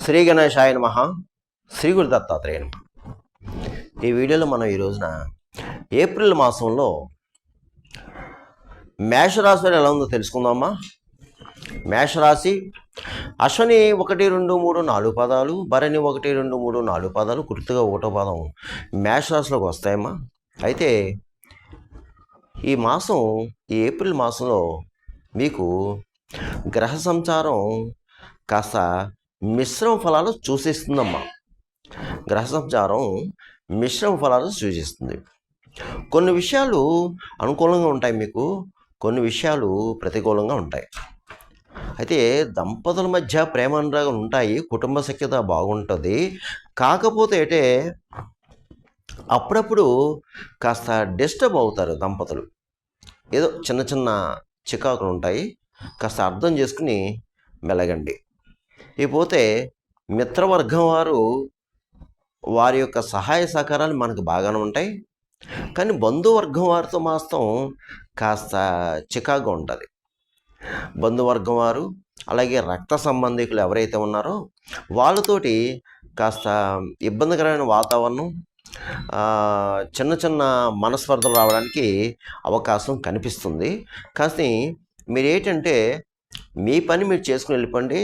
శ్రీ గణేశాయ నమః. శ్రీ గురు దత్తాత్రేయ నమః. ఈ వీడియోలో మనం ఈ రోజున ఏప్రిల్ మాసంలో మేషరాశి వారు ఎలా ఉందో తెలుసుకుందామా. మేషరాశి అశ్వని 1, 2, 3, 4 పాదాలు, భరణి 1, 2, 3, 4 పాదాలు, కృత్తిక 1వ పాదం మేషరాశిలోకి వస్తాయమ్మా. అయితే ఈ మాసం, ఈ ఏప్రిల్ మాసంలో మీకు గ్రహ సంచారం కాస్త మిశ్రమ ఫలాలు సూచిస్తుందమ్మా. గ్రహ సంచారం మిశ్రమ ఫలాలు సూచిస్తుంది. కొన్ని విషయాలు అనుకూలంగా ఉంటాయి మీకు, కొన్ని విషయాలు ప్రతికూలంగా ఉంటాయి. అయితే దంపతుల మధ్య ప్రేమానురాగాలు ఉంటాయి, కుటుంబ సఖ్యత బాగుంటుంది. కాకపోతే అంటే అప్పుడప్పుడు కాస్త డిస్టర్బ్ అవుతారు దంపతులు. ఏదో చిన్న చిన్న చికాకులు ఉంటాయి, కాస్త అర్థం చేసుకుని మెలగండి. ఇకపోతే మిత్రవర్గం వారు, వారి యొక్క సహాయ సహకారాలు మనకు బాగానే ఉంటాయి. కానీ బంధువర్గం వారితో మాత్రం కాస్త చికాకుగా ఉంటుంది. బంధువర్గం వారు, అలాగే రక్త సంబంధికులు ఎవరైతే ఉన్నారో వాళ్ళతోటి కాస్త ఇబ్బందికరమైన వాతావరణం, చిన్న చిన్న మనస్పర్ధలు రావడానికి అవకాశం కనిపిస్తుంది. కానీ మీరేంటంటే మీ పని మీరు చేసుకుని వెళ్ళిపోండి.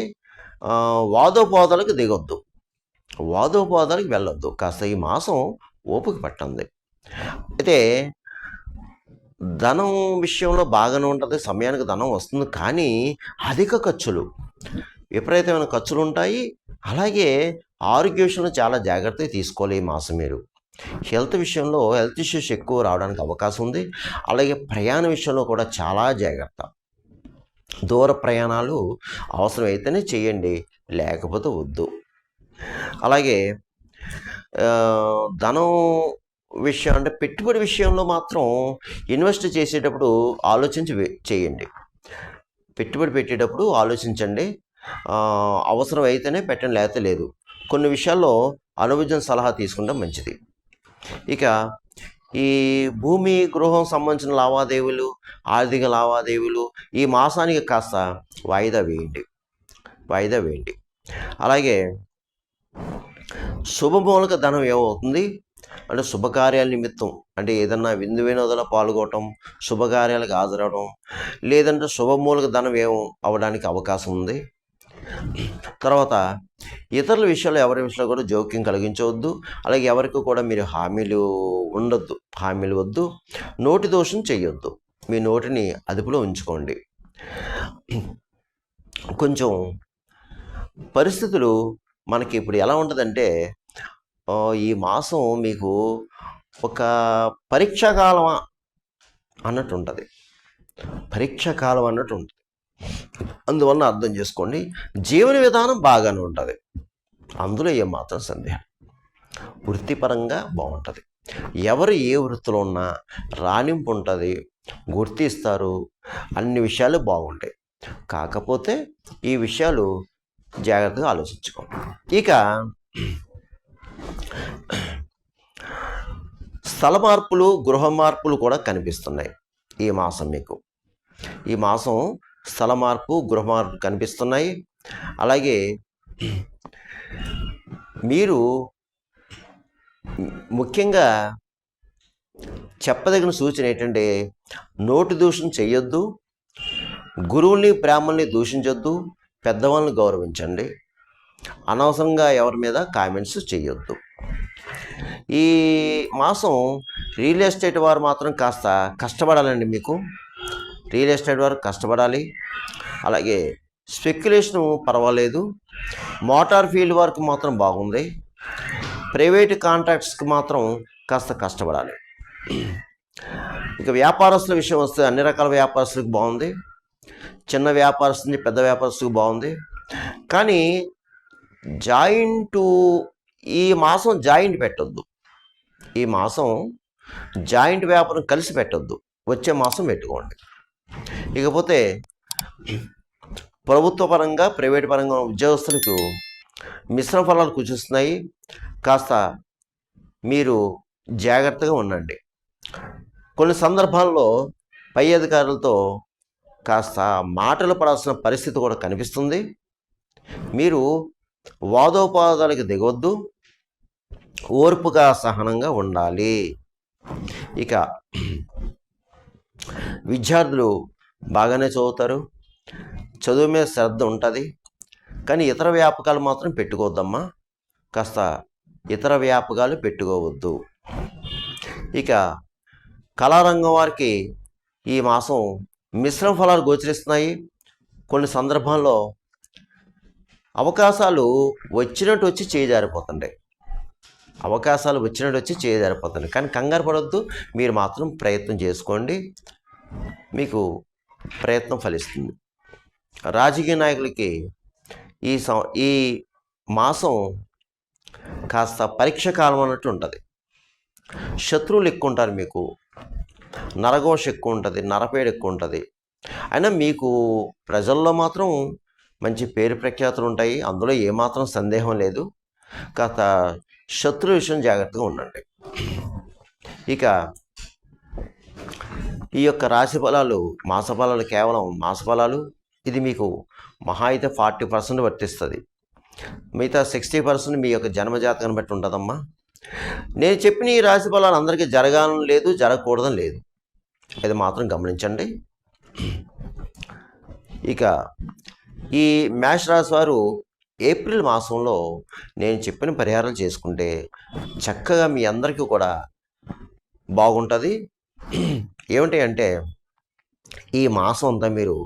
వాదోపవాదాలకు దిగొద్దు, వాదోపవాదాలకు వెళ్ళొద్దు. కాస్త ఈ మాసం ఓపిక పట్టండి. అయితే ధనం విషయంలో బాగానే ఉంటుంది, సమయానికి ధనం వస్తుంది. కానీ అధిక ఖర్చులు, విపరీతమైన ఖర్చులు ఉంటాయి. అలాగే ఆరోగ్య విషయంలో చాలా జాగ్రత్తగా తీసుకోవాలి ఈ మాసం. మీరు హెల్త్ విషయంలో హెల్త్ ఇష్యూస్ ఎక్కువ రావడానికి అవకాశం ఉంది. అలాగే ప్రయాణ విషయంలో కూడా చాలా జాగ్రత్త. దూర ప్రయాణాలు అవసరమైతేనే చేయండి, లేకపోతే వద్దు. అలాగే ధనం విషయం అంటే పెట్టుబడి విషయంలో మాత్రం ఇన్వెస్ట్ చేసేటప్పుడు ఆలోచించి చేయండి. పెట్టుబడి పెట్టేటప్పుడు ఆలోచించండి. అవసరం అయితేనే పెట్టండి, లేకపోతే లేదు. కొన్ని విషయాల్లో అనుభవం సలహా తీసుకుంటే మంచిది. ఇక ఈ భూమి గృహం సంబంధించిన లావాదేవీలు, ఆర్థిక లావాదేవీలు ఈ మాసానికి కాస్త వాయిదా వేయండి. అలాగే శుభమూలక ధనం ఏమవుతుంది అంటే శుభకార్యాల నిమిత్తం, అంటే ఏదన్నా విందు వినోదాలు పాల్గొనడం, శుభకార్యాలకు హాజరవడం, లేదంటే శుభమూలక ధనం అవ్వడానికి అవకాశం ఉంది. తర్వాత ఇతరుల విషయాలు, ఎవరి విషయంలో కూడా జోక్యం కలిగించవద్దు. అలాగే ఎవరికి కూడా మీరు హామీలు వద్దు. నోటి దోషం చేయొద్దు. మీ నోటిని అదుపులో ఉంచుకోండి. కొంచెం పరిస్థితులు మనకి ఇప్పుడు ఎలా ఉంటుందంటే, ఈ మాసం మీకు ఒక పరీక్షాకాలమా అన్నట్టు ఉంటుంది. అందువల్ల అర్థం చేసుకోండి. జీవన విధానం బాగానే ఉంటుంది, అందులో ఏమాత్రం సందేహం. వృత్తిపరంగా బాగుంటుంది. ఎవరు ఏ వృత్తిలో ఉన్నా రాణింపు ఉంటుంది, గుర్తిస్తారు. అన్ని విషయాలు బాగుంటాయి. కాకపోతే ఈ విషయాలు జాగ్రత్తగా ఆలోచించుకోండి. ఇక స్థల మార్పులు, గృహ మార్పులు కూడా కనిపిస్తున్నాయి ఈ మాసం మీకు. ఈ మాసం స్థల మార్పు, గృహ మార్పు కనిపిస్తున్నాయి. అలాగే మీరు ముఖ్యంగా చెప్పదగిన సూచన ఏంటంటే, నోటి దూషణ చేయొద్దు, గురువుల్ని బ్రాహ్మణుల్ని దూషించొద్దు, పెద్దవాళ్ళని గౌరవించండి, అనవసరంగా ఎవరి మీద కామెంట్స్ చేయొద్దు. ఈ మాసం రియల్ ఎస్టేట్ వారు మాత్రం కాస్త కష్టపడాలండి. మీకు రియల్ ఎస్టేట్ వారు కష్టపడాలి. అలాగే స్పెక్యులేషన్ పర్వాలేదు. మోటార్ ఫీల్డ్ వర్క్ మాత్రం బాగుంది. ప్రైవేట్ కాంట్రాక్ట్స్కి మాత్రం కాస్త కష్టపడాలి. ఇక వ్యాపారస్తుల విషయం వస్తే అన్ని రకాల వ్యాపారస్తులకు బాగుంది. చిన్న వ్యాపారస్తు నుంచి పెద్ద వ్యాపారస్తులకు బాగుంది. కానీ ఈ మాసం జాయింట్ పెట్టొద్దు. ఈ మాసం జాయింట్ వ్యాపారం కలిసి పెట్టొద్దు, వచ్చే మాసం పెట్టుకోండి. ఇకపోతే ప్రభుత్వ పరంగా, ప్రైవేట్ పరంగా ఉద్యోగస్తులకు మిశ్రమ ఫలాలు సూచిస్తున్నాయి. కాస్త మీరు జాగ్రత్తగా ఉండండి. కొన్ని సందర్భాల్లో పై అధికారులతో కాస్త మాటలు పడాల్సిన పరిస్థితి కూడా కనిపిస్తుంది. మీరు వాదోపాదాలకు దిగొద్దు, ఓర్పుగా సహనంగా ఉండాలి. ఇక విద్యార్థులు బాగానే చదువుతారు, చదువు మీద శ్రద్ధ ఉంటుంది, కానీ ఇతర వ్యాపకాలు మాత్రం పెట్టుకోవద్దమ్మా. కాస్త ఇతర వ్యాపకాలు పెట్టుకోవద్దు. ఇక కళారంగం వారికి ఈ మాసం మిశ్రమ ఫలాలు గోచరిస్తున్నాయి. కొన్ని సందర్భాల్లో అవకాశాలు వచ్చినట్టు వచ్చి చేజారిపోతుంటాయి. కానీ కంగారు పడొద్దు, మీరు మాత్రం ప్రయత్నం చేసుకోండి, మీకు ప్రయత్నం ఫలిస్తుంది. రాజకీయ నాయకులకి ఈ మాసం కాస్త పరీక్ష కాలం అన్నట్టు ఉంటుంది. శత్రువులు ఎక్కువ ఉంటారు, మీకు నరఘోష ఎక్కువ ఉంటుంది, నరపేడు ఎక్కువ ఉంటుంది. అయినా మీకు ప్రజల్లో మాత్రం మంచి పేరు ప్రఖ్యాతులు ఉంటాయి, అందులో ఏమాత్రం సందేహం లేదు. కాస్త శత్రు విషయం జాగ్రత్తగా ఉండండి. ఇక ఈ యొక్క రాశి ఫలాలు, మాస ఫలాలు, కేవలం మాస ఫలాలు, ఇది మీకు మహా అయితే 40% వర్తిస్తుంది. మిగతా 60% మీ యొక్క జన్మజాతకాన్ని బట్టి ఉంటుందమ్మా. నేను చెప్పిన ఈ రాశి ఫలాలు అందరికీ జరగాలని లేదు, జరగకూడదని లేదు, ఇది మాత్రం గమనించండి. ఇక ఈ మేష రాశి వారు ఏప్రిల్ మాసంలో నేను చెప్పిన పరిహారాలు చేసుకుంటే చక్కగా మీ అందరికీ కూడా బాగుంటుంది. ఏమిటి అంటే, ఈ మాసం అంతా మీరు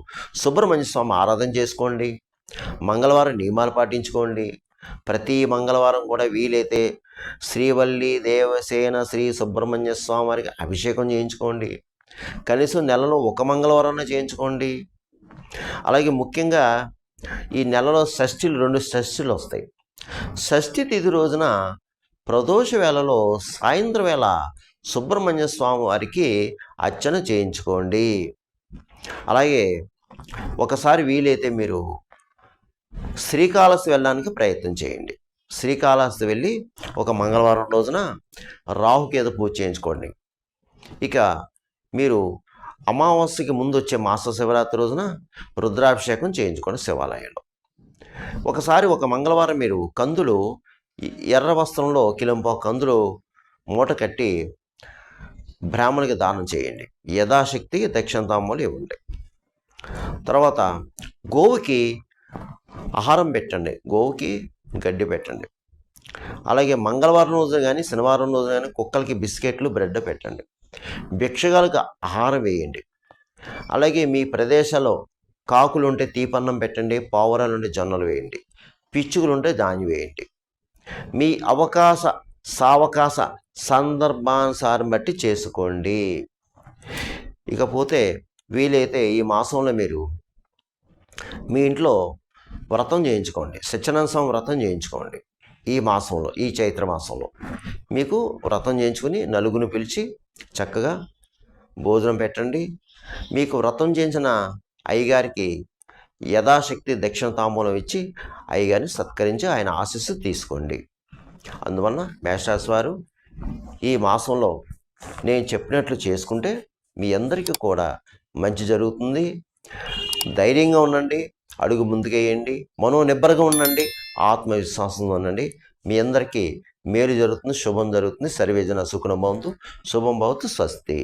సుబ్రహ్మణ్య స్వామి ఆరాధన చేసుకోండి, మంగళవారం నియమాలు పాటించుకోండి. ప్రతి మంగళవారం కూడా వీలైతే శ్రీవల్లి దేవసేన శ్రీ సుబ్రహ్మణ్య స్వామి వారికి అభిషేకం చేయించుకోండి. కనీసం నెలలో ఒక మంగళవారం చేయించుకోండి. అలాగే ముఖ్యంగా ఈ నెలలో షష్ఠీలు, 2 షష్ఠీలు వస్తాయి. షష్ఠి తిథి రోజున ప్రదోష వేళలో సాయంత్రం వేళ సుబ్రహ్మణ్య స్వామి వారికి అర్చన చేయించుకోండి. అలాగే ఒకసారి వీలైతే మీరు శ్రీకాళహస్తి వెళ్ళడానికి ప్రయత్నం చేయండి. శ్రీకాళహస్తి వెళ్ళి ఒక మంగళవారం రోజున రాహుకేతు పూజ చేయించుకోండి. ఇక మీరు అమావాస్యకి ముందు వచ్చే మాస శివరాత్రి రోజున రుద్రాభిషేకం చేయించుకోండి శివాలయంలో. ఒకసారి ఒక మంగళవారం మీరు కందులు, ఎర్ర వస్త్రంలో కిలోంపావు కందులు మూట కట్టి బ్రాహ్మణికి దానం చేయండి. యథాశక్తి దక్షిణ తాంబూలం ఇవ్వండి. తర్వాత గోవుకి ఆహారం పెట్టండి, గోవుకి గడ్డి పెట్టండి. అలాగే మంగళవారం రోజున కానీ శనివారం రోజున కానీ కుక్కలకి బిస్కెట్లు, బ్రెడ్ పెట్టండి. భిక్షగాలకు ఆహారం వేయండి. అలాగే మీ ప్రదేశాల్లో కాకులు ఉంటే తీపన్నం పెట్టండి, పావురాలు ఉంటే జొన్నలు వేయండి, పిచ్చుకలు ఉంటే ధాన్యం వేయండి. మీ సావకాశ సందర్భానుసారం బట్టి చేసుకోండి. ఇకపోతే వీలైతే ఈ మాసంలో మీరు మీ ఇంట్లో వ్రతం చేయించుకోండి, సత్యనారాయణ స్వామి వ్రతం చేయించుకోండి. ఈ మాసంలో, ఈ చైత్ర మాసంలో మీకు వ్రతం చేయించుకుని నలుగురిని పిలిచి చక్కగా భోజనం పెట్టండి. మీకు వ్రతం చేయించిన అయ్యగారికి యథాశక్తి దక్షిణ తాంబూలం ఇచ్చి అయ్యగారిని సత్కరించి ఆయన ఆశీస్సు తీసుకోండి. అందువలన మేషరాశి వారు ఈ మాసంలో నేను చెప్పినట్లు చేసుకుంటే మీ అందరికీ కూడా మంచి జరుగుతుంది. ధైర్యంగా ఉండండి, అడుగు ముందుకేయండి, మనోనిబ్బరంగా ఉండండి, ఆత్మవిశ్వాసంగా ఉండండి. మీ అందరికీ మేలు జరుగుతుంది, శుభం జరుగుతుంది. సర్వేజన సుఖినో భవంతు. శుభం భవతు. స్వస్తి.